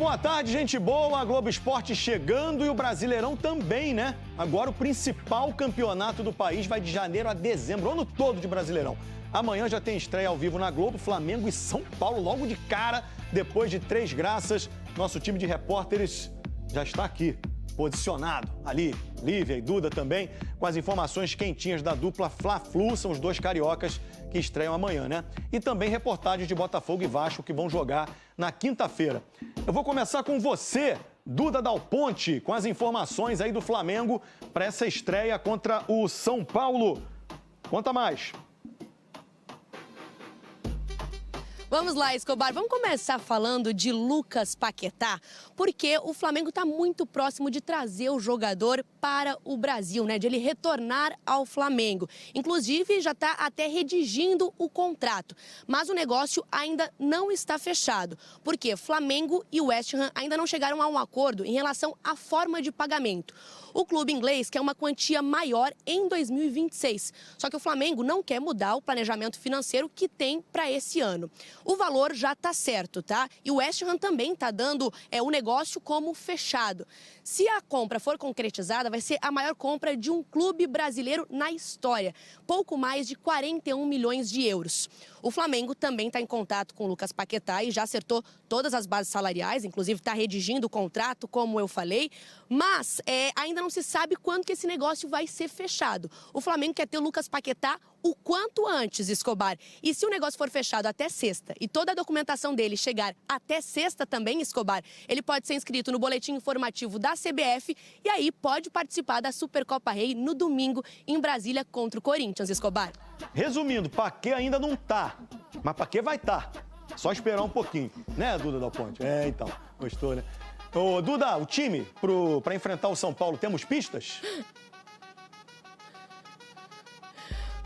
Boa tarde, gente boa. A Globo Esporte chegando e o Brasileirão também, né? Agora o principal campeonato do país vai de janeiro a dezembro, o ano todo de Brasileirão. Amanhã já tem estreia ao vivo na Globo, Flamengo e São Paulo logo de cara, depois de 3 graças. Nosso time de repórteres já está aqui, posicionado ali. Lívia e Duda também, com as informações quentinhas da dupla Fla-Flu, são os 2 cariocas que estreiam amanhã, né? E também reportagens de Botafogo e Vasco que vão jogar na quinta-feira. Eu vou começar com você, Duda Dal Ponte, com as informações aí do Flamengo para essa estreia contra o São Paulo. Conta mais. Vamos lá, Escobar, vamos começar falando de Lucas Paquetá, porque o Flamengo está muito próximo de trazer o jogador para o Brasil, né? De ele retornar ao Flamengo. Inclusive, já está até redigindo o contrato. Mas o negócio ainda não está fechado, porque Flamengo e West Ham ainda não chegaram a um acordo em relação à forma de pagamento. O clube inglês quer uma quantia maior em 2026, só que o Flamengo não quer mudar o planejamento financeiro que tem para esse ano. O valor já está certo, tá? E o West Ham também está dando o negócio como fechado. Se a compra for concretizada, vai ser a maior compra de um clube brasileiro na história. Pouco mais de 41 milhões de euros. O Flamengo também está em contato com o Lucas Paquetá e já acertou todas as bases salariais, inclusive está redigindo o contrato, como eu falei, mas ainda não se sabe quando que esse negócio vai ser fechado. O Flamengo quer ter o Lucas Paquetá o quanto antes, Escobar. E se o negócio for fechado até sexta e toda a documentação dele chegar até sexta também, Escobar, ele pode ser inscrito no boletim informativo da CBF e aí pode participar da Supercopa Rei no domingo em Brasília contra o Corinthians, Escobar. Resumindo, Paquê ainda não tá, mas Paquê vai estar. Só esperar um pouquinho, né, Duda Dal Ponte? Então, gostou, né? Ô, Duda, o time para enfrentar o São Paulo, temos pistas?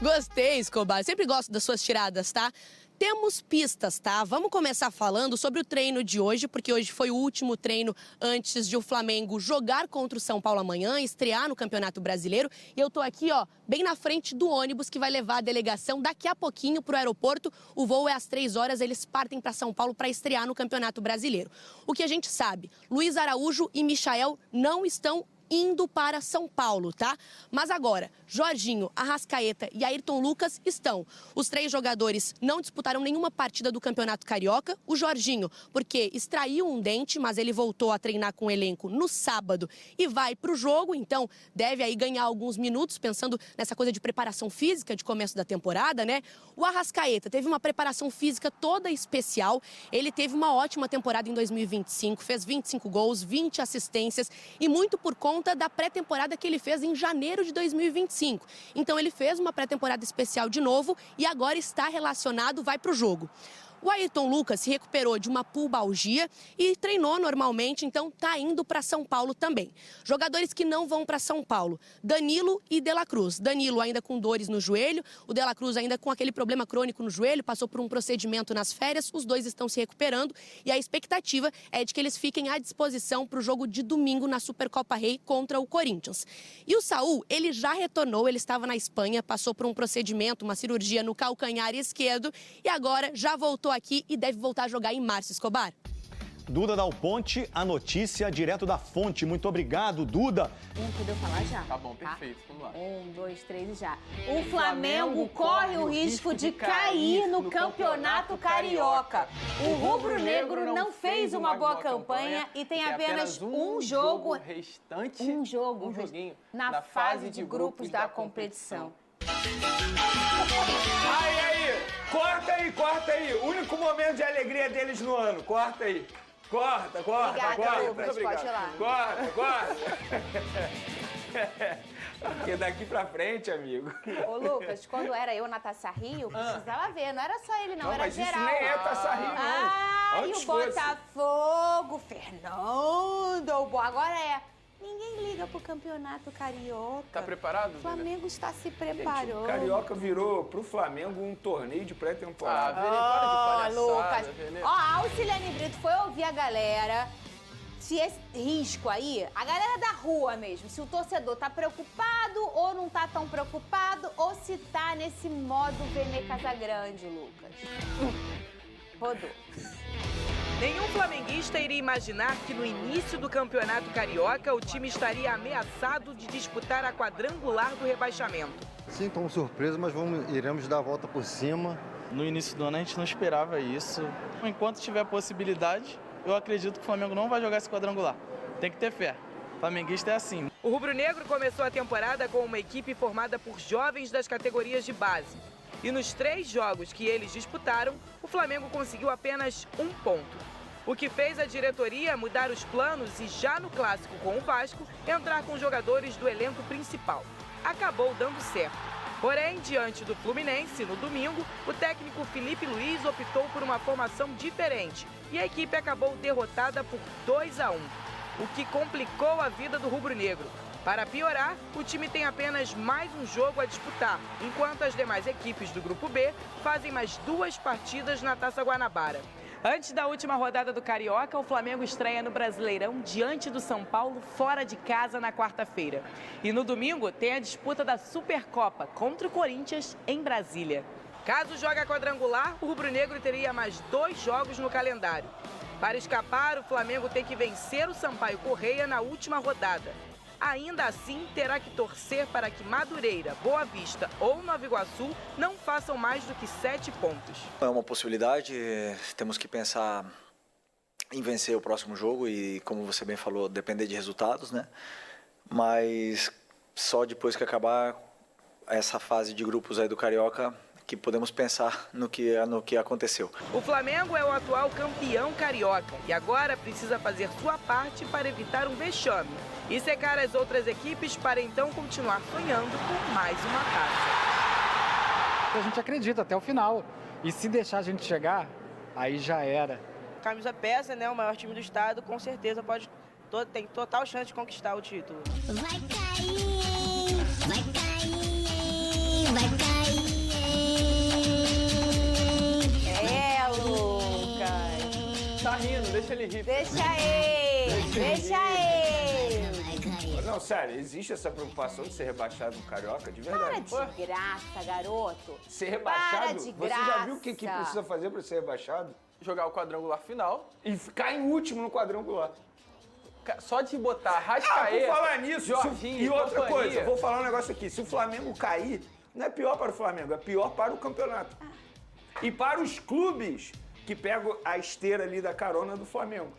Gostei, Escobar. Sempre gosto das suas tiradas, tá? Temos pistas, tá? Vamos começar falando sobre o treino de hoje, porque hoje foi o último treino antes de o Flamengo jogar contra o São Paulo amanhã, estrear no Campeonato Brasileiro. E eu tô aqui, ó, bem na frente do ônibus que vai levar a delegação daqui a pouquinho pro aeroporto. O voo é às 3 horas, eles partem para São Paulo para estrear no Campeonato Brasileiro. O que a gente sabe, Luiz Araújo e Michael não estão indo para São Paulo, tá? Mas agora, Jorginho, Arrascaeta e Ayrton Lucas estão. Os 3 jogadores não disputaram nenhuma partida do Campeonato Carioca. O Jorginho, porque extraiu um dente, mas ele voltou a treinar com o elenco no sábado e vai para o jogo, então deve aí ganhar alguns minutos, pensando nessa coisa de preparação física de começo da temporada, né? O Arrascaeta teve uma preparação física toda especial. Ele teve uma ótima temporada em 2025, fez 25 gols, 20 assistências e muito por conta da pré-temporada que ele fez em janeiro de 2025. Então ele fez uma pré-temporada especial de novo e agora está relacionado, vai para o jogo. O Ayrton Lucas se recuperou de uma pubalgia e treinou normalmente, então está indo para São Paulo também. Jogadores que não vão para São Paulo, Danilo e De La Cruz. Danilo ainda com dores no joelho, o De La Cruz ainda com aquele problema crônico no joelho, passou por um procedimento nas férias, os 2 estão se recuperando e a expectativa é de que eles fiquem à disposição para o jogo de domingo na Supercopa Rei contra o Corinthians. E o Saúl, ele já retornou, ele estava na Espanha, passou por um procedimento, uma cirurgia no calcanhar esquerdo e agora já voltou aqui e deve voltar a jogar em março, Escobar. Duda Dal Ponte, a notícia direto da fonte. Muito obrigado, Duda. Entendeu falar já? Tá bom, perfeito. Vamos lá. 1, 2, 3 e já. O Flamengo corre o risco de cair no Campeonato Carioca. O rubro-negro não fez uma boa campanha e tem apenas um jogo restante, um joguinho na fase de grupos da competição. Aí, corta aí. Único momento de alegria deles no ano. Corta aí. Corta. Obrigada, Lucas, pode ir lá. Corta. Porque daqui pra frente, amigo. Ô, Lucas, quando era eu na Taça Rio, precisava ver. Não era só ele, não, era mas geral. isso nem é Taça Rio, não. E Antes o Botafogo, Fernando, agora é... Ninguém liga pro Campeonato Carioca. Tá preparado? O Flamengo está se Gente, preparando. o Carioca virou pro Flamengo um torneio de pré-temporada. Vene, para de palhaçada, Lucas. Vene. Ó, a Alcilene Brito foi ouvir a galera. Se esse risco aí, a galera da rua mesmo, se o torcedor tá preocupado ou não tá tão preocupado, ou se tá nesse modo Vene Casagrande, Lucas. Rodou. Nenhum flamenguista iria imaginar que no início do Campeonato Carioca o time estaria ameaçado de disputar a quadrangular do rebaixamento. Sim, estamos surpresos, mas iremos dar a volta por cima. No início do ano a gente não esperava isso. Enquanto tiver possibilidade, eu acredito que o Flamengo não vai jogar esse quadrangular. Tem que ter fé. O flamenguista é assim. O rubro-negro começou a temporada com uma equipe formada por jovens das categorias de base. E nos 3 jogos que eles disputaram, o Flamengo conseguiu apenas 1 ponto. O que fez a diretoria mudar os planos e já no clássico com o Vasco, entrar com jogadores do elenco principal. Acabou dando certo. Porém, diante do Fluminense, no domingo, o técnico Felipe Luiz optou por uma formação diferente e a equipe acabou derrotada por 2-1, o que complicou a vida do rubro-negro. Para piorar, o time tem apenas mais um jogo a disputar, enquanto as demais equipes do Grupo B fazem mais 2 partidas na Taça Guanabara. Antes da última rodada do Carioca, o Flamengo estreia no Brasileirão diante do São Paulo, fora de casa, na quarta-feira. E no domingo tem a disputa da Supercopa contra o Corinthians em Brasília. Caso jogue a quadrangular, o rubro-negro teria mais 2 jogos no calendário. Para escapar, o Flamengo tem que vencer o Sampaio Corrêa na última rodada. Ainda assim, terá que torcer para que Madureira, Boa Vista ou Nova Iguaçu não façam mais do que 7 pontos. É uma possibilidade, temos que pensar em vencer o próximo jogo e, como você bem falou, depender de resultados, né? Mas só depois que acabar essa fase de grupos aí do Carioca que podemos pensar no que aconteceu. O Flamengo é o atual campeão carioca e agora precisa fazer sua parte para evitar um vexame e secar as outras equipes para então continuar sonhando por mais uma taça. A gente acredita até o final e se deixar a gente chegar, aí já era. Camisa pesa, né? O maior time do estado, com certeza tem total chance de conquistar o título. Vai cair, vai cair, vai cair. Tá rindo, deixa ele rir. Deixa ele. Não, sério, existe essa preocupação de ser rebaixado no Carioca, de verdade? Para de graça, garoto. Ser rebaixado? Para de Você graça. já viu o que precisa fazer para ser rebaixado? Jogar o quadrangular final. E ficar em último no quadrangular. Só de botar Rascaeta, por falar nisso, Jorginho e outra companhia. coisa, vou falar um negócio aqui. Se o Flamengo cair, não é pior para o Flamengo, é pior para o campeonato. E para os clubes que pegam a esteira ali da carona do Flamengo.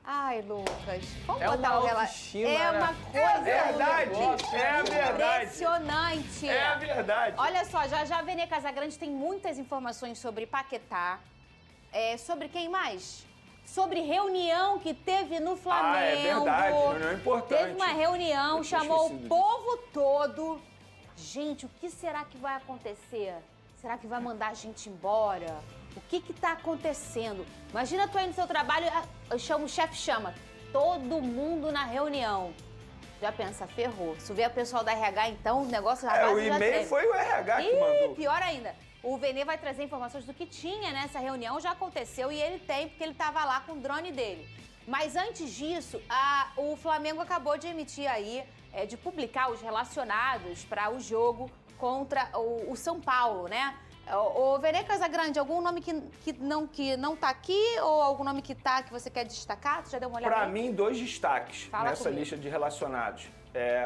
Ai, Lucas, vamos É botar uma o relato. autoestima, É uma coisa É verdade, é a verdade. impressionante. É a verdade. Olha só, já Vene Casagrande tem muitas informações sobre Paquetá. Sobre quem mais? Sobre reunião que teve no Flamengo. Ah, é verdade, reunião importante. Teve uma reunião, Eu tinha chamou o esquecido povo todo. Gente, o que será que vai acontecer? Será que vai mandar a gente embora? O que tá acontecendo? Imagina tu aí no seu trabalho, o chefe chama todo mundo na reunião. Já pensa, ferrou. Se vier o pessoal da RH, então o negócio já o e-mail foi o RH que mandou. Pior ainda. O Vene vai trazer informações do que tinha nessa reunião, já aconteceu e ele tem, porque ele estava lá com o drone dele. Mas antes disso, o Flamengo acabou de emitir aí, de publicar os relacionados para o jogo contra o São Paulo, né? O Vene Casagrande, algum nome que não tá aqui ou algum nome que tá, que você quer destacar? Tu já deu uma olhada? Para mim, 2 destaques Fala nessa comigo. lista de relacionados.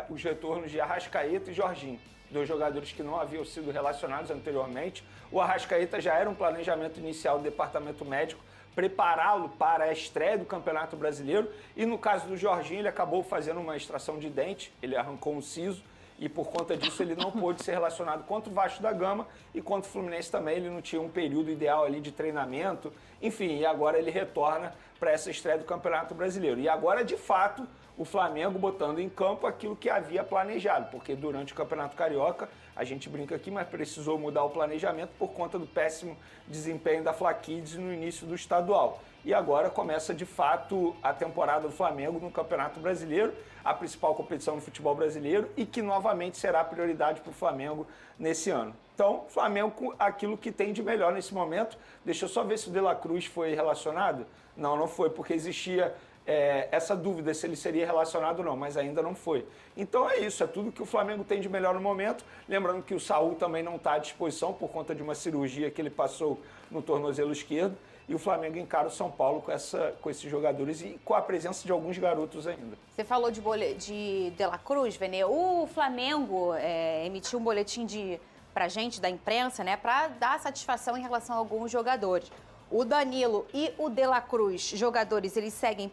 Os retornos de Arrascaeta e Jorginho. 2 jogadores que não haviam sido relacionados anteriormente. O Arrascaeta já era um planejamento inicial do departamento médico, prepará-lo para a estreia do Campeonato Brasileiro. E no caso do Jorginho, ele acabou fazendo uma extração de dente, ele arrancou um siso. E por conta disso ele não pôde ser relacionado contra o Vasco da Gama e contra o Fluminense também. Ele não tinha um período ideal ali de treinamento. Enfim, e agora ele retorna para essa estreia do Campeonato Brasileiro. E agora, de fato, o Flamengo botando em campo aquilo que havia planejado. Porque durante o Campeonato Carioca, a gente brinca aqui, mas precisou mudar o planejamento por conta do péssimo desempenho da Fla Kids no início do estadual. E agora começa, de fato, a temporada do Flamengo no Campeonato Brasileiro, a principal competição do futebol brasileiro e que novamente será prioridade para o Flamengo nesse ano. Então, Flamengo com aquilo que tem de melhor nesse momento. Deixa eu só ver se o De La Cruz foi relacionado. Não foi, porque existia essa dúvida se ele seria relacionado ou não, mas ainda não foi. Então é isso, é tudo que o Flamengo tem de melhor no momento. Lembrando que o Saúl também não está à disposição por conta de uma cirurgia que ele passou no tornozelo esquerdo. e o Flamengo encara o São Paulo com esses jogadores e com a presença de alguns garotos ainda. Você falou de La Cruz, Vene. O Flamengo emitiu um boletim pra gente, da imprensa, né, para dar satisfação em relação a alguns jogadores. O Danilo e o De La Cruz, jogadores, eles seguem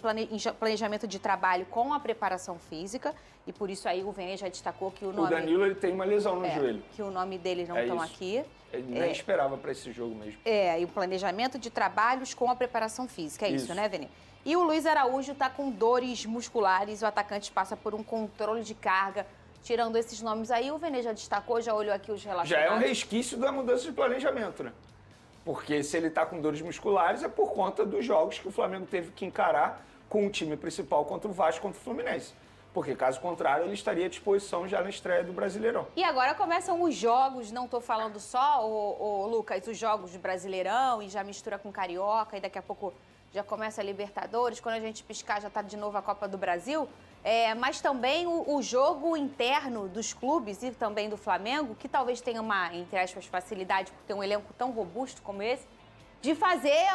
planejamento de trabalho com a preparação física e por isso aí o Vene já destacou que o nome... O Danilo, ele tem uma lesão no joelho. Que o nome deles não estão aqui. Ele nem esperava para esse jogo mesmo. E o planejamento de trabalhos com a preparação física, é isso, né, Vene? E o Luiz Araújo está com dores musculares, o atacante passa por um controle de carga. Tirando esses nomes aí, o Vene já destacou, já olhou aqui os relacionados. Já é um resquício da mudança de planejamento, né? Porque se ele está com dores musculares é por conta dos jogos que o Flamengo teve que encarar com o time principal contra o Vasco, contra o Fluminense. Porque, caso contrário, ele estaria à disposição já na estreia do Brasileirão. E agora começam os jogos, não estou falando só, Lucas, os jogos do Brasileirão e já mistura com Carioca e daqui a pouco já começa a Libertadores. Quando a gente piscar já está de novo a Copa do Brasil. Mas também o jogo interno dos clubes e também do Flamengo, que talvez tenha uma, entre aspas, facilidade por ter um elenco tão robusto como esse, de fazer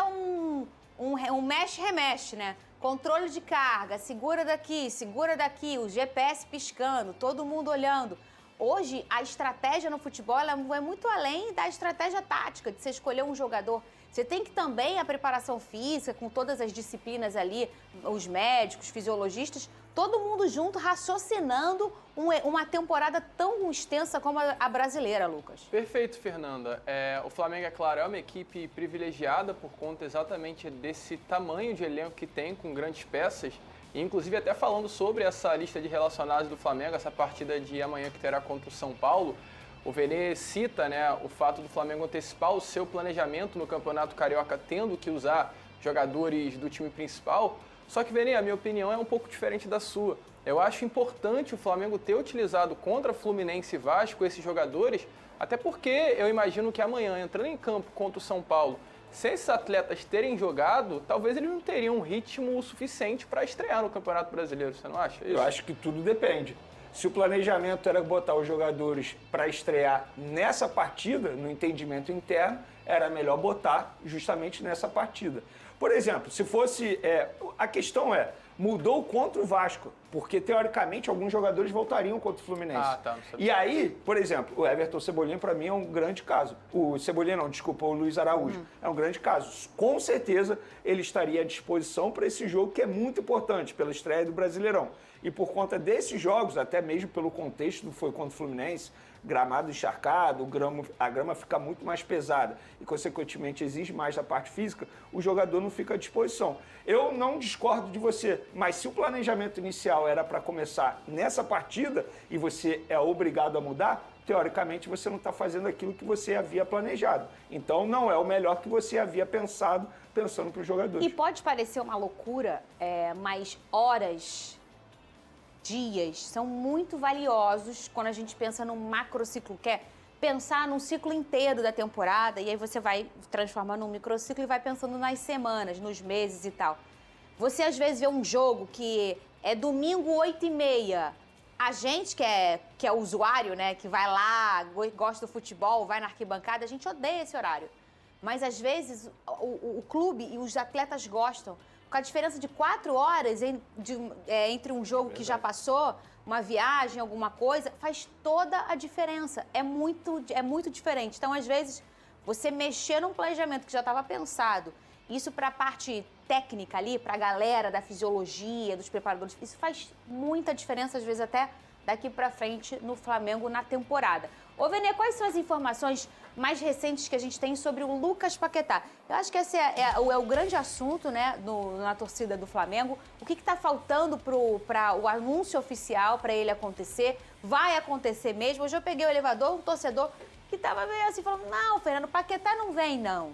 um mexe-remexe, né? Controle de carga, segura daqui, o GPS piscando, todo mundo olhando. Hoje, a estratégia no futebol ela é muito além da estratégia tática, de você escolher um jogador. Você tem que também a preparação física, com todas as disciplinas ali, os médicos, fisiologistas, todo mundo junto raciocinando uma temporada tão extensa como a brasileira, Lucas. Perfeito, Fernanda. O Flamengo, é claro, é uma equipe privilegiada por conta exatamente desse tamanho de elenco que tem, com grandes peças. E, inclusive, até falando sobre essa lista de relacionados do Flamengo, essa partida de amanhã que terá contra o São Paulo, o Vene cita, né, o fato do Flamengo antecipar o seu planejamento no Campeonato Carioca, tendo que usar jogadores do time principal. Só que, Vene, a minha opinião é um pouco diferente da sua. Eu acho importante o Flamengo ter utilizado contra Fluminense e Vasco esses jogadores, até porque eu imagino que amanhã, entrando em campo contra o São Paulo, se esses atletas terem jogado, talvez eles não teriam um ritmo suficiente para estrear no Campeonato Brasileiro, você não acha isso? Eu acho que tudo depende. Se o planejamento era botar os jogadores para estrear nessa partida, no entendimento interno, era melhor botar justamente nessa partida. Por exemplo, se fosse... a questão mudou contra o Vasco, porque teoricamente alguns jogadores voltariam contra o Fluminense. Não sabia. E aí, por exemplo, o Everton Cebolinha para mim é um grande caso. O Cebolinha não, desculpa, o Luiz Araújo. É um grande caso. Com certeza ele estaria à disposição para esse jogo que é muito importante, pela estreia do Brasileirão. E por conta desses jogos, até mesmo pelo contexto do foi contra o Fluminense, gramado encharcado, a grama fica muito mais pesada e, consequentemente, exige mais da parte física, o jogador não fica à disposição. Eu não discordo de você, mas se o planejamento inicial era para começar nessa partida e você é obrigado a mudar, teoricamente você não está fazendo aquilo que você havia planejado. Então, não é o melhor que você havia pensando para os jogadores. E pode parecer uma loucura, mas horas... dias são muito valiosos quando a gente pensa num macrociclo, que é pensar num ciclo inteiro da temporada e aí você vai transformando num microciclo e vai pensando nas semanas, nos meses e tal. Você às vezes vê um jogo que é domingo 8h30. A gente que é usuário, né, que vai lá, gosta do futebol, vai na arquibancada, a gente odeia esse horário. Mas às vezes o clube e os atletas gostam. Com a diferença de 4 horas entre um jogo que já passou, uma viagem, alguma coisa, faz toda a diferença. É muito diferente. Então, às vezes, você mexer num planejamento que já estava pensado, isso para a parte técnica ali, para a galera da fisiologia, dos preparadores, isso faz muita diferença, às vezes até daqui para frente no Flamengo na temporada. Ô, Vene, quais são as informações mais recentes que a gente tem sobre o Lucas Paquetá? Eu acho que esse é o grande assunto, né, na torcida do Flamengo. O que está faltando para o anúncio oficial para ele acontecer? Vai acontecer mesmo? Hoje eu peguei o elevador, um torcedor que estava meio assim, falando, não, Fernando, Paquetá não vem, não.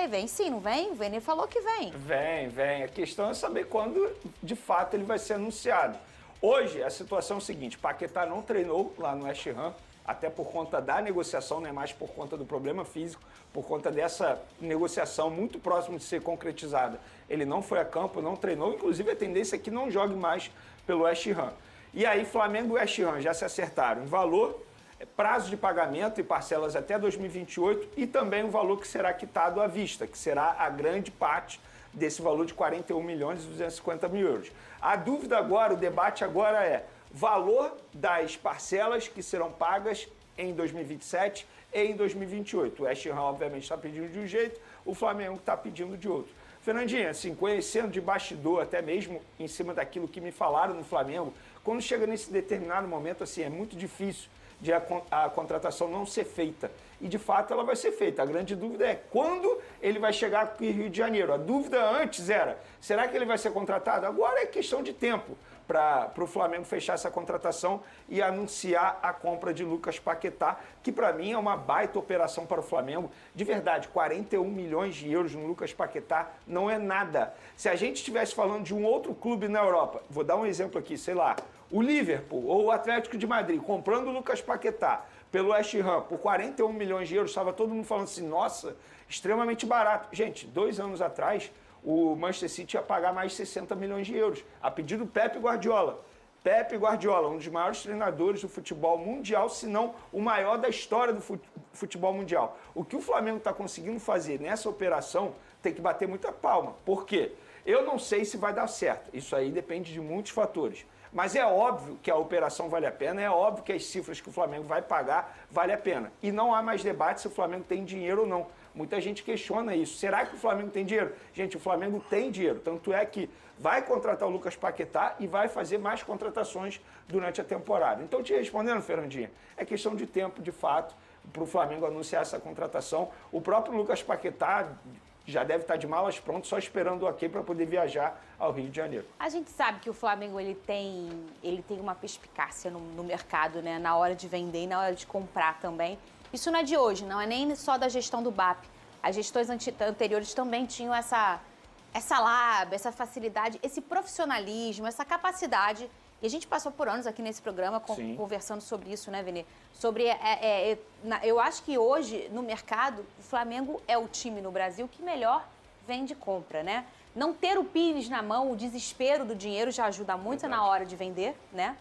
Vem sim, não vem? O Vene falou que vem. Vem. A questão é saber quando, de fato, ele vai ser anunciado. Hoje, a situação é o seguinte, Paquetá não treinou lá no West Ham, até por conta da negociação, não é mais por conta do problema físico, por conta dessa negociação muito próxima de ser concretizada. Ele não foi a campo, não treinou, inclusive a tendência é que não jogue mais pelo West Ham. E aí, Flamengo e West Ham já se acertaram em valor, prazo de pagamento e parcelas até 2028 e também o valor que será quitado à vista, que será a grande parte desse valor de 41 milhões e 250 mil euros. A dúvida agora, o debate agora é valor das parcelas que serão pagas em 2027 e em 2028. O West Ham, obviamente, está pedindo de um jeito, o Flamengo está pedindo de outro. Fernandinha, assim, conhecendo de bastidor, até mesmo em cima daquilo que me falaram no Flamengo, quando chega nesse determinado momento, assim, é muito difícil de a contratação não ser feita. E, de fato, ela vai ser feita. A grande dúvida é quando ele vai chegar aqui em Rio de Janeiro. A dúvida antes era, será que ele vai ser contratado? Agora é questão de tempo para o Flamengo fechar essa contratação e anunciar a compra de Lucas Paquetá, que para mim é uma baita operação para o Flamengo. De verdade, 41 milhões de euros no Lucas Paquetá não é nada. Se a gente estivesse falando de um outro clube na Europa, vou dar um exemplo aqui, sei lá, o Liverpool ou o Atlético de Madrid comprando o Lucas Paquetá pelo West Ham por 41 milhões de euros, estava todo mundo falando assim, nossa, extremamente barato. Gente, 2 anos atrás, o Manchester City ia pagar mais de 60 milhões de euros, a pedido do Pep Guardiola. Pep Guardiola, um dos maiores treinadores do futebol mundial, se não o maior da história do futebol mundial. O que o Flamengo está conseguindo fazer nessa operação tem que bater muita palma. Por quê? Eu não sei se vai dar certo. Isso aí depende de muitos fatores. Mas é óbvio que a operação vale a pena, é óbvio que as cifras que o Flamengo vai pagar vale a pena. E não há mais debate se o Flamengo tem dinheiro ou não. Muita gente questiona isso. Será que o Flamengo tem dinheiro? Gente, o Flamengo tem dinheiro. Tanto é que vai contratar o Lucas Paquetá e vai fazer mais contratações durante a temporada. Então, te respondendo, Fernandinha, é questão de tempo, de fato, para o Flamengo anunciar essa contratação. O próprio Lucas Paquetá já deve estar de malas prontas, só esperando o ok para poder viajar ao Rio de Janeiro. A gente sabe que o Flamengo ele tem uma perspicácia no mercado, né? Na hora de vender e na hora de comprar também. Isso não é de hoje, não é nem só da gestão do BAP. As gestões anteriores também tinham essa lábia, essa facilidade, esse profissionalismo, essa capacidade. E a gente passou por anos aqui nesse programa conversando sobre isso, né, Vini? Eu acho que hoje, no mercado, o Flamengo é o time no Brasil que melhor vende e compra, né? Não ter o Pires na mão, o desespero do dinheiro já ajuda muito na hora de vender, né?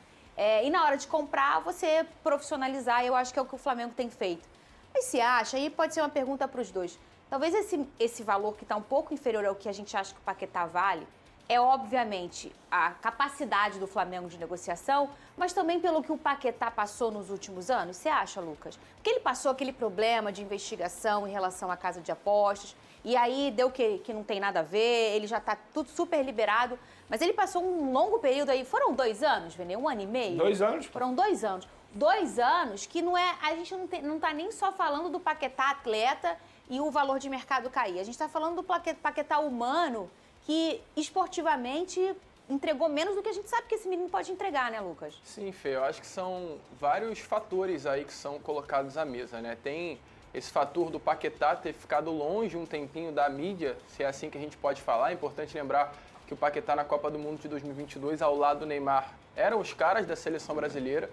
E na hora de comprar, você profissionalizar, eu acho que é o que o Flamengo tem feito. Mas se acha, aí pode ser uma pergunta para os dois, talvez esse valor que está um pouco inferior ao que a gente acha que o Paquetá vale, é obviamente a capacidade do Flamengo de negociação, mas também pelo que o Paquetá passou nos últimos anos. Você acha, Lucas? Porque ele passou aquele problema de investigação em relação à casa de apostas, e aí deu que não tem nada a ver, ele já está tudo super liberado, mas ele passou um longo período aí, foram 2 anos, Vene? 1 ano e meio? 2 anos. Foram 2 anos. 2 anos que não é, a gente não está nem só falando do Paquetá atleta e o valor de mercado cair, a gente está falando do Paquetá humano, que esportivamente entregou menos do que a gente sabe que esse menino pode entregar, né, Lucas? Sim, Fê, eu acho que são vários fatores aí que são colocados à mesa, né? Tem esse fator do Paquetá ter ficado longe um tempinho da mídia, se é assim que a gente pode falar. É importante lembrar que o Paquetá na Copa do Mundo de 2022, ao lado do Neymar, eram os caras da seleção brasileira.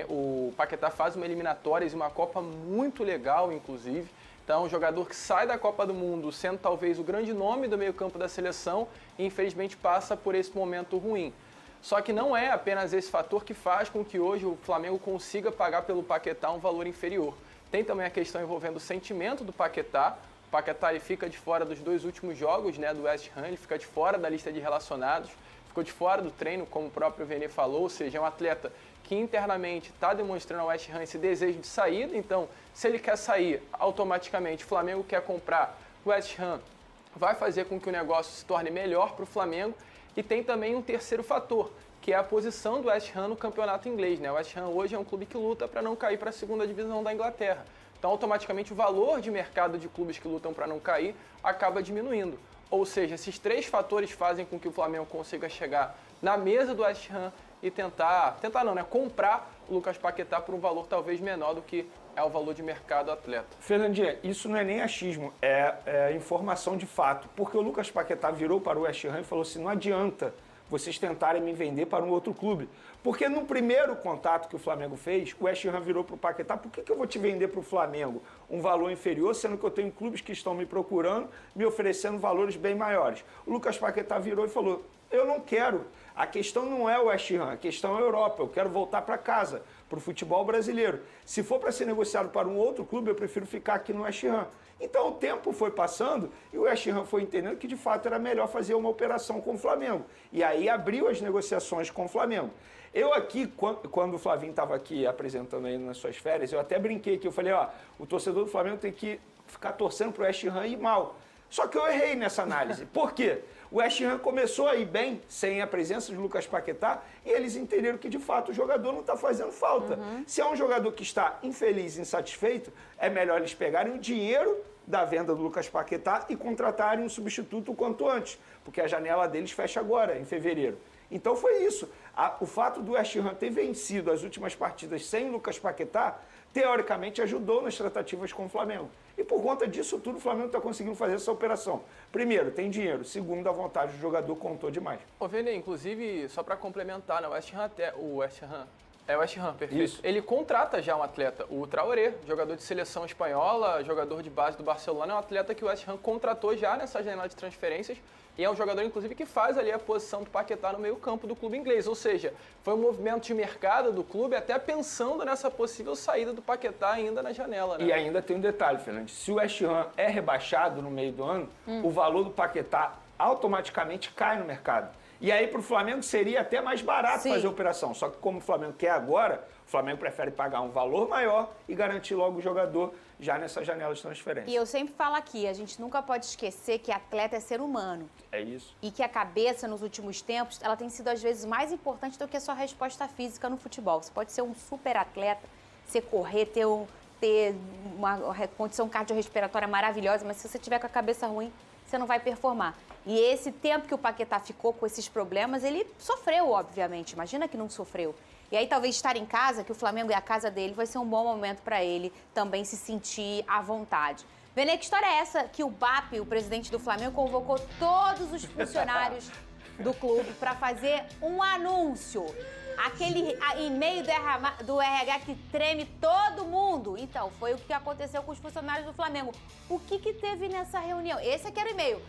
O Paquetá faz uma eliminatória e uma Copa muito legal, inclusive. Então, um jogador que sai da Copa do Mundo sendo talvez o grande nome do meio-campo da seleção e, infelizmente, passa por esse momento ruim. Só que não é apenas esse fator que faz com que hoje o Flamengo consiga pagar pelo Paquetá um valor inferior. Tem também a questão envolvendo o sentimento do Paquetá. O Paquetá ele fica de fora dos 2 últimos jogos, né, do West Ham, ele fica de fora da lista de relacionados, ficou de fora do treino, como o próprio Vene falou, ou seja, é um atleta que internamente está demonstrando ao West Ham esse desejo de saída. Então, se ele quer sair, automaticamente o Flamengo quer comprar, o West Ham vai fazer com que o negócio se torne melhor para o Flamengo. E tem também um terceiro fator, que é a posição do West Ham no campeonato inglês, né? O West Ham hoje é um clube que luta para não cair para a 2ª divisão da Inglaterra. Então, automaticamente, o valor de mercado de clubes que lutam para não cair acaba diminuindo. Ou seja, esses 3 fatores fazem com que o Flamengo consiga chegar na mesa do West Ham e comprar o Lucas Paquetá por um valor talvez menor do que é o valor de mercado do atleta. Fernandinha, isso não é nem achismo, é informação de fato. Porque o Lucas Paquetá virou para o West Ham e falou assim, não adianta vocês tentarem me vender para um outro clube. Porque no primeiro contato que o Flamengo fez, o West Ham virou para o Paquetá, por que eu vou te vender para o Flamengo um valor inferior, sendo que eu tenho clubes que estão me procurando, me oferecendo valores bem maiores? O Lucas Paquetá virou e falou, eu não quero. A questão não é o West Ham, a questão é a Europa, eu quero voltar para casa. para o futebol brasileiro. Se for para ser negociado para um outro clube, eu prefiro ficar aqui no West Ham. Então o tempo foi passando e o West Ham foi entendendo que de fato era melhor fazer uma operação com o Flamengo. E aí abriu as negociações com o Flamengo. Eu aqui, quando o Flavinho estava aqui apresentando aí nas suas férias, eu até brinquei aqui, eu falei, ó, o torcedor do Flamengo tem que ficar torcendo para o West Ham ir mal. Só que eu errei nessa análise. Por quê? O West Ham começou a ir bem, sem a presença de Lucas Paquetá, e eles entenderam que, de fato, o jogador não está fazendo falta. Se é um jogador que está infeliz e insatisfeito, é melhor eles pegarem o dinheiro da venda do Lucas Paquetá e contratarem um substituto o quanto antes, porque a janela deles fecha agora, em fevereiro. Então foi isso. O fato do West Ham ter vencido as últimas partidas sem Lucas Paquetá, teoricamente ajudou nas tratativas com o Flamengo. E por conta disso tudo, o Flamengo está conseguindo fazer essa operação. Primeiro, tem dinheiro. Segundo, a vontade do jogador contou demais. Ô, Vene, inclusive, só para complementar, o West Ham, perfeito. Isso. Ele contrata já um atleta, o Traoré, jogador de seleção espanhola, jogador de base do Barcelona, é um atleta que o West Ham contratou já nessa janela de transferências e é um jogador, inclusive, que faz ali a posição do Paquetá no meio-campo do clube inglês. Ou seja, foi um movimento de mercado do clube até pensando nessa possível saída do Paquetá ainda na janela, né? E ainda tem um detalhe, Fernandes. Se o West Ham é rebaixado no meio do ano, o valor do Paquetá automaticamente cai no mercado. E aí, para o Flamengo, seria até mais barato fazer a operação. Só que como o Flamengo quer agora, o Flamengo prefere pagar um valor maior e garantir logo o jogador já nessa janela de transferência. E eu sempre falo aqui, a gente nunca pode esquecer que atleta é ser humano. É isso. E que a cabeça, nos últimos tempos, ela tem sido, às vezes, mais importante do que a sua resposta física no futebol. Você pode ser um super atleta, você correr, ter uma condição cardiorrespiratória maravilhosa, mas se você tiver com a cabeça ruim, você não vai performar. E esse tempo que o Paquetá ficou com esses problemas, ele sofreu, obviamente. Imagina que não sofreu. E aí, talvez estar em casa, que o Flamengo é a casa dele, vai ser um bom momento para ele também se sentir à vontade. Vene, que história é essa que o BAP, o presidente do Flamengo, convocou todos os funcionários do clube para fazer um anúncio? Aquele e-mail do RH que treme todo mundo. Então, foi o que aconteceu com os funcionários do Flamengo. O que teve nessa reunião? Esse aqui era o e-mail.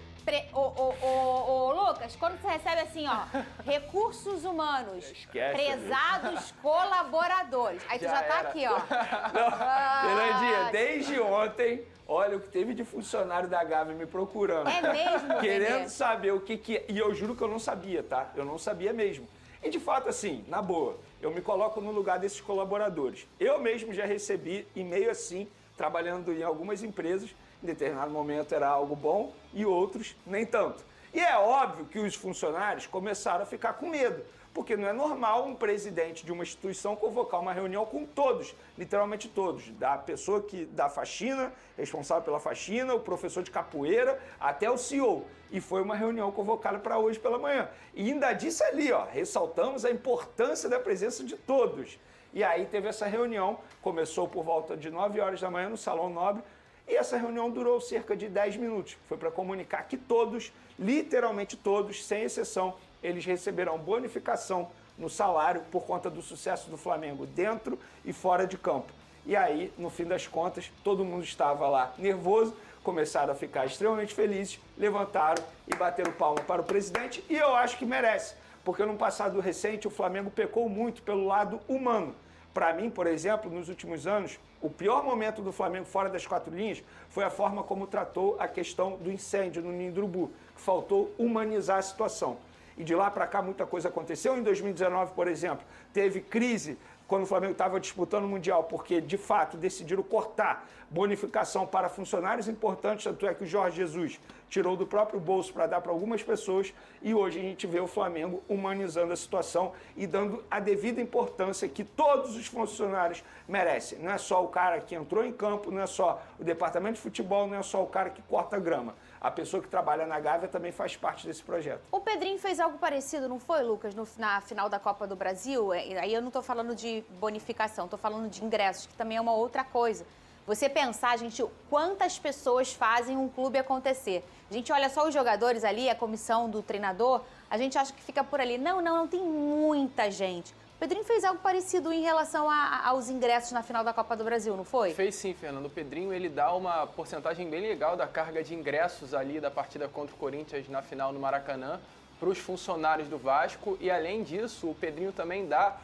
Lucas, quando você recebe assim, ó, recursos humanos, prezados colaboradores. Aí tu já tá aqui, ó. Fernandinha, desde ontem, olha o que teve de funcionário da Gávea me procurando. É mesmo, querendo saber o que é. E eu juro que eu não sabia, tá? Eu não sabia mesmo. E de fato, assim, na boa, eu me coloco no lugar desses colaboradores. Eu mesmo já recebi e-mail assim, trabalhando em algumas empresas. Em determinado momento era algo bom e outros nem tanto. E é óbvio que os funcionários começaram a ficar com medo, porque não é normal um presidente de uma instituição convocar uma reunião com todos, literalmente todos, da pessoa que dá faxina, responsável pela faxina, o professor de capoeira, até o CEO. E foi uma reunião convocada para hoje pela manhã. E ainda disse ali, ó, ressaltamos a importância da presença de todos. E aí teve essa reunião, começou por volta de 9 horas da manhã no Salão Nobre, e essa reunião durou cerca de 10 minutos. Foi para comunicar que todos, literalmente todos, sem exceção, eles receberão bonificação no salário por conta do sucesso do Flamengo dentro e fora de campo. E aí, no fim das contas, todo mundo estava lá nervoso, começaram a ficar extremamente felizes, levantaram e bateram palma para o presidente, e eu acho que merece, porque no passado recente o Flamengo pecou muito pelo lado humano. Para mim, por exemplo, nos últimos anos, o pior momento do Flamengo fora das quatro linhas foi a forma como tratou a questão do incêndio no Ninho do Urubu, que faltou humanizar a situação. E de lá para cá muita coisa aconteceu. Em 2019, por exemplo, teve crise quando o Flamengo estava disputando o Mundial, porque, de fato, decidiram cortar bonificação para funcionários importantes, tanto é que o Jorge Jesus tirou do próprio bolso para dar para algumas pessoas, e hoje a gente vê o Flamengo humanizando a situação e dando a devida importância que todos os funcionários merecem. Não é só o cara que entrou em campo, não é só o departamento de futebol, não é só o cara que corta grama. A pessoa que trabalha na Gávea também faz parte desse projeto. O Pedrinho fez algo parecido, não foi, Lucas, na final da Copa do Brasil? Aí eu não estou falando de bonificação, estou falando de ingressos, que também é uma outra coisa. Você pensar, gente, quantas pessoas fazem um clube acontecer. A gente olha só os jogadores ali, a comissão do treinador, a gente acha que fica por ali. Não, tem muita gente. O Pedrinho fez algo parecido em relação aos ingressos na final da Copa do Brasil, não foi? Fez sim, Fernando. O Pedrinho, ele dá uma porcentagem bem legal da carga de ingressos ali da partida contra o Corinthians na final no Maracanã para os funcionários do Vasco. E, além disso, o Pedrinho também dá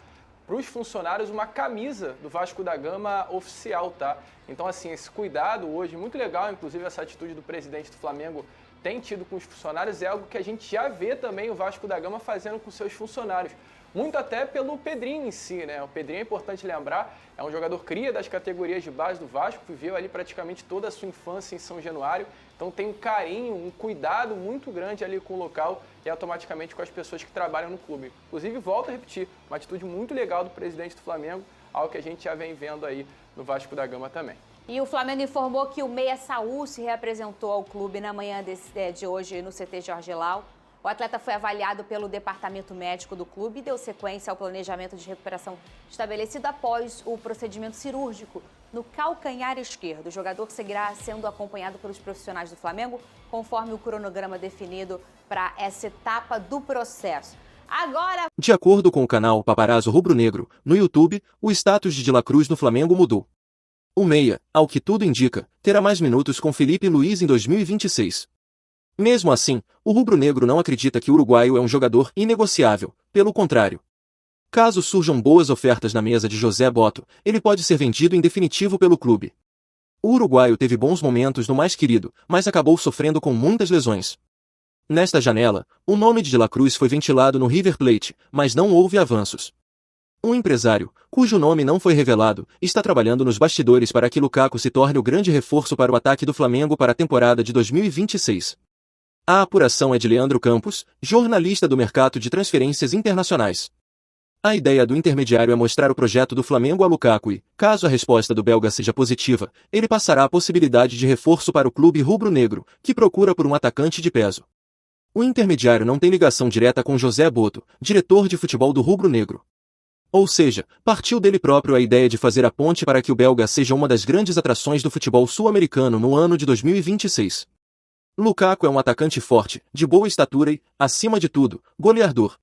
para os funcionários uma camisa do Vasco da Gama oficial, tá? Então, assim, esse cuidado hoje, muito legal, inclusive essa atitude do presidente do Flamengo tem tido com os funcionários, é algo que a gente já vê também o Vasco da Gama fazendo com seus funcionários. Muito até pelo Pedrinho em si, né? O Pedrinho, é importante lembrar, é um jogador cria das categorias de base do Vasco, viveu ali praticamente toda a sua infância em São Januário, então tem um carinho, um cuidado muito grande ali com o local e automaticamente com as pessoas que trabalham no clube. Inclusive, volto a repetir, uma atitude muito legal do presidente do Flamengo, algo que a gente já vem vendo aí no Vasco da Gama também. E o Flamengo informou que o meia Saúl se reapresentou ao clube na manhã de hoje no CT Jorge Lau. O atleta foi avaliado pelo departamento médico do clube e deu sequência ao planejamento de recuperação estabelecido após o procedimento cirúrgico no calcanhar esquerdo. O jogador seguirá sendo acompanhado pelos profissionais do Flamengo, conforme o cronograma definido para essa etapa do processo. Agora... De acordo com o canal Paparazzo Rubro Negro, no YouTube, o status de La Cruz no Flamengo mudou. O meia, ao que tudo indica, terá mais minutos com Felipe Luiz em 2026. Mesmo assim, o rubro-negro não acredita que o uruguaio é um jogador inegociável, pelo contrário. Caso surjam boas ofertas na mesa de José Botto, ele pode ser vendido em definitivo pelo clube. O uruguaio teve bons momentos no mais querido, mas acabou sofrendo com muitas lesões. Nesta janela, o nome de La Cruz foi ventilado no River Plate, mas não houve avanços. Um empresário, cujo nome não foi revelado, está trabalhando nos bastidores para que Lukaku se torne o grande reforço para o ataque do Flamengo para a temporada de 2026. A apuração é de Leandro Campos, jornalista do mercado de transferências internacionais. A ideia do intermediário é mostrar o projeto do Flamengo a Lukaku e, caso a resposta do belga seja positiva, ele passará a possibilidade de reforço para o clube rubro-negro, que procura por um atacante de peso. O intermediário não tem ligação direta com José Botto, diretor de futebol do rubro-negro. Ou seja, partiu dele próprio a ideia de fazer a ponte para que o belga seja uma das grandes atrações do futebol sul-americano no ano de 2026. Lukaku é um atacante forte, de boa estatura e, acima de tudo, goleador.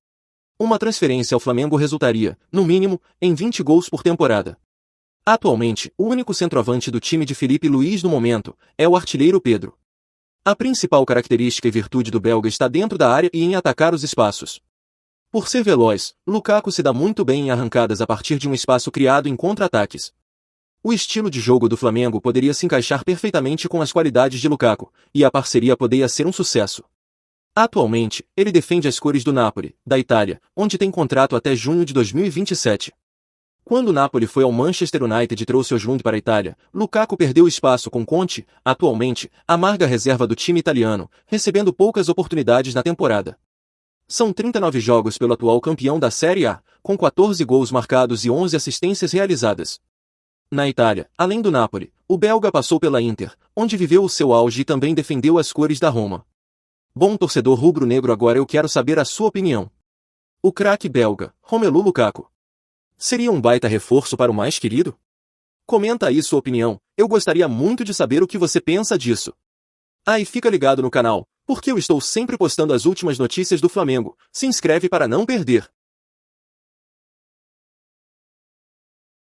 Uma transferência ao Flamengo resultaria, no mínimo, em 20 gols por temporada. Atualmente, o único centroavante do time de Felipe Luiz no momento é o artilheiro Pedro. A principal característica e virtude do belga está dentro da área e em atacar os espaços. Por ser veloz, Lukaku se dá muito bem em arrancadas a partir de um espaço criado em contra-ataques. O estilo de jogo do Flamengo poderia se encaixar perfeitamente com as qualidades de Lukaku, e a parceria poderia ser um sucesso. Atualmente, ele defende as cores do Napoli, da Itália, onde tem contrato até junho de 2027. Quando o Napoli foi ao Manchester United e trouxe o Jund para a Itália, Lukaku perdeu espaço com Conte, atualmente, amarga reserva do time italiano, recebendo poucas oportunidades na temporada. São 39 jogos pelo atual campeão da Série A, com 14 gols marcados e 11 assistências realizadas. Na Itália, além do Napoli, o belga passou pela Inter, onde viveu o seu auge e também defendeu as cores da Roma. Bom torcedor rubro-negro, agora eu quero saber a sua opinião. O craque belga, Romelu Lukaku, seria um baita reforço para o mais querido? Comenta aí sua opinião, eu gostaria muito de saber o que você pensa disso. Ah, e fica ligado no canal, porque eu estou sempre postando as últimas notícias do Flamengo, se inscreve para não perder.